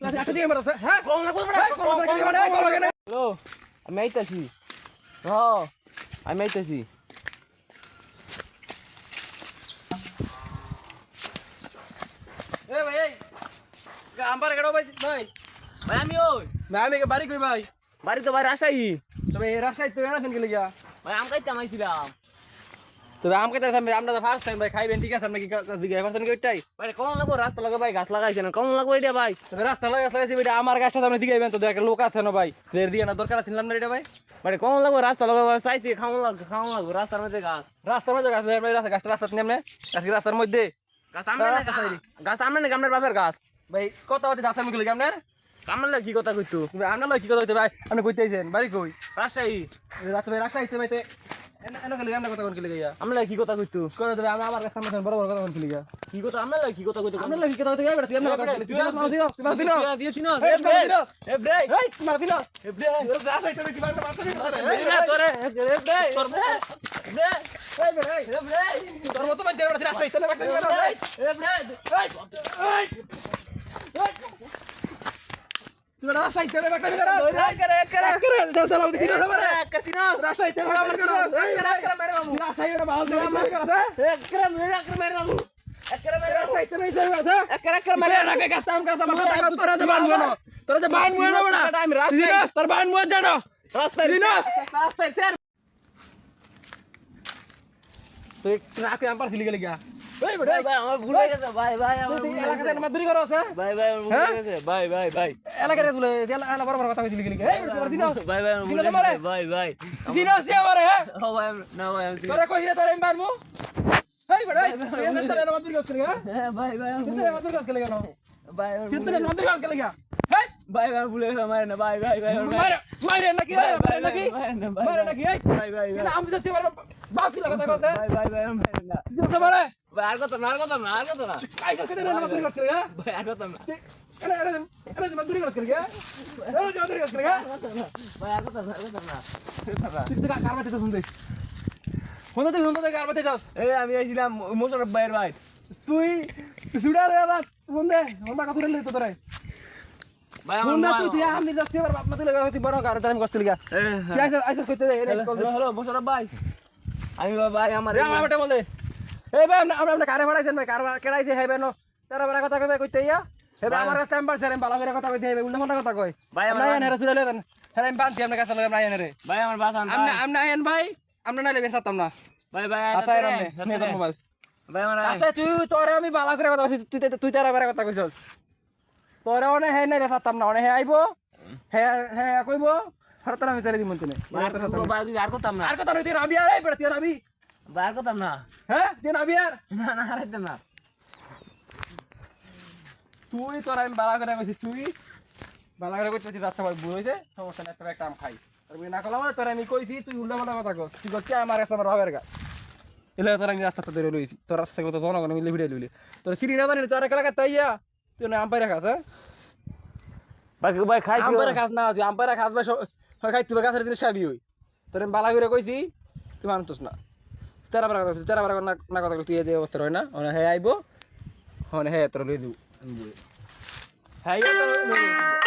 লাঠি দিয়ে মারছ হ্যাঁ কল না হ্যালো আমি আইতাছি হ্যাঁ আমি আইতাছি এ ভাই এই আম্বার কেডো ভাই ভাই ভাই আমি ওই আমি বাড়ি কই ভাই বাড়ি তো ভাই রাজশাহী তবে এই রাস্তায় তো এনা দিন গিয়া ভাই আম খাইতে আইছিলাম তবে আম খাইতে আমরা তো ফার্স্ট টাইম ভাই খাইবেন ঠিক আছে নাকি দিকে এখন কি ওইটাই ভাই কোন লাগবো রাস্তা লাগে ভাই গাছ লাগাইছে না কোন লাগবো এটা ভাই তবে রাস্তা লাগাইছি ভাই আমার গাছটা আপনি দিগাইবেন তো দেখ লোক আছে না ভাই দের দিয়ে না দরকার ছিলাম না এটা ভাই ভাই কোন লাগবো রাস্তা লাগে ভাই চাইছি খাওন লাগবো রাস্তার মধ্যে গাছ রাস্তার মধ্যে গাছ গাছটা রাস্তা নেমনে রাস্তার মধ্যে গাছ আমরা না গাছ আমরা না গামনের বাপের গাছ ভাই কত বাতি রাস্তা আমি গেলি আপনার কামলে কি কথা কইতো আপনার লয় কি কথা হইতে ভাই আপনি কইতে আইছেন বাড়ি কই রাজশাহী রাস্তা ভাই রাস্তা আইতে ভাইতে এনে গেলি আমরা কথা কোন গেলি গিয়া আমলে কি কথা কইতো কথা দেবে আমার কাছে সামনে বড় বড় কথা কোন গেলি গিয়া কি কথা আমলে কি কথা কইতো আপনার লয় কি কথা হইতে গাইবা তুই আমরা কথা তুই মারছিস দিয়েছি না এ ব্রেক এ ব্রেক এই মারছিস এ ব্রেক রাস্তা আইতে কি বারটা মারছিস তোরে এ ব্রেক তোর ব্রেক এই ব্রেক এ ব্রেক তোর মত ভাই দেবড়া রাস্তা আইতে না এ ব্রেক তুই রাস্তা আইতে না বাকটা করে চল আমাদের কি হবে রে করতিনা রাস্তা আইতে না আমার করো মেরে মামু রাস্তা আইতে বাল দে আমার করো একরে মেরে মামু একরে মেরে রাস্তা আইতে না যাবে একরে মেরে না কে কাস্তাম কাসা মাথা তোরা যে বান মুনো তোরা যে বান মুনো বড়া টাইম রাস্তা তোর বান মুনো জানো রাস্তা স্যার তুই ট্রাকে আম্পার ছিলি গেলি গা এই ভাই ভাই আমার ভুল হয়ে গেছে ভাই ভাই আমার তুই এলাকাতে মাদুরি করছ ভাই ভাই আমার ভুল হয়ে গেছে ভাই ভাই ভাই এলাকাতে তুই এলা বড় বড় কথা কইছিলি গেলি এই তোর দিন ভাই ভাই আমার ভুল হয়ে গেছে ভাই ভাই সিনাস দিয়ে আমারে হ্যাঁ ও ভাই না ভাই আমি তোরে কইরে তোরে মারমু এই বড় এই তোরে মাদুরি করছ গা হ্যাঁ ভাই ভাই আমার তুই মাদুরি করছ গেলি গা ভাই আমার তুই মাদুরি করছ গেলি গা এই ভাই ভাই ভুল হয়ে গেছে মারে না ভাই ভাই ভাই মারে নাকি মারে নাকি মারে নাকি এই ভাই ভাই এটা আমি তো তোমার বাপি লাগা কথা ভাই ভাই ভাই মারে না তুই মারে ভাই আর কথা না কাই করতে না মাদুরি করছ গেলি গা ভাই আর কথা না এরে মাদুরি করছ গেলি গা এরে মাদুরি করছ গেলি গা ভাই আর কথা না তুই তো কারবাতে তো শুনতে শুনতে কারবাতে যাস এই আমি আইছিলাম মোশারফ ভাইয়ের ভাই তুই সুডা রে বাত শুনতে আমরা কথা বললি তো তোরে ভাই শুননা তুই আমি যাচ্ছি আর বাপ মাতে লাগা হচ্ছে বড় কার টাইম করতে লাগা তুই আইসা কইতে দে হ্যালো মোশারফ ভাই আমি ভাই আমার আমারটা বলে এই ভাই আমরা কারে ভাড়াইছেন ভাই কার কেড়াইছে হেবে নো তারা বড় কথা কইবে কইতে ইয়া হেবে আমার কাছে চেম্বার স্যার ভালো করে কথা কইতে হেবে উল্টা পাল্টা কথা কই ভাই আমরা আইন হেরে সুরালে দেন হেরে আমি বানছি আপনার কাছে আমরা আইন হেরে ভাই আমার বাস আন আমরা আইন ভাই আমরা নাইলে বেসাতাম না ভাই ভাই আচ্ছা এর নে তোর মোবাইল ভাই আমার আচ্ছা তুই তোরে আমি ভালো করে কথা কইছি তুই তারা বড় কথা কইছস তোরে অনে হে নাই বেসাতাম না অনে হে আইবো হে হে কইবো হরতার আমি ছেড়ে দিমু তুই ভাই আর করতাম না আর কথা নই তুই রাবি আর এই পড়ে তুই রাবি ভাই আর করতাম না হ্যাঁ তুই রাবি আর না না হারাইতাম না তুই তোর আমি বালা করে কইছি তুই বালা করে কইছিস রাস্তা ভাই বুঝ হইছে সমস্যা নাই তোর একটা আম খাই আর বুঝ না করলাম তোর আমি কইছি তুই উল্টা পাল্টা কথা কস তুই করছিস আমার কাছে আমার বাবার গা এলে তোর আমি রাস্তাটা ধরে লইছি তোর রাস্তা কত জনগণ মিলে ভিড়ে লইলি তোর সিঁড়ি না জানি তোর একা লাগা তাইয়া তুই না আম্পাইরা খাস হ্যাঁ ভাই ভাই খাই আম্পাইরা খাস না তুই আম্পাইরা খাস ভাই খাই তুই গাছের জিনিস খাবি হই তোর আমি বালা করে কইছি তুই মানতস না তেরা বার না কথা তুই এই অবস্থা হয় না হে আইবো হ্যাঁ হে তোর লই দিব হ্যাঁ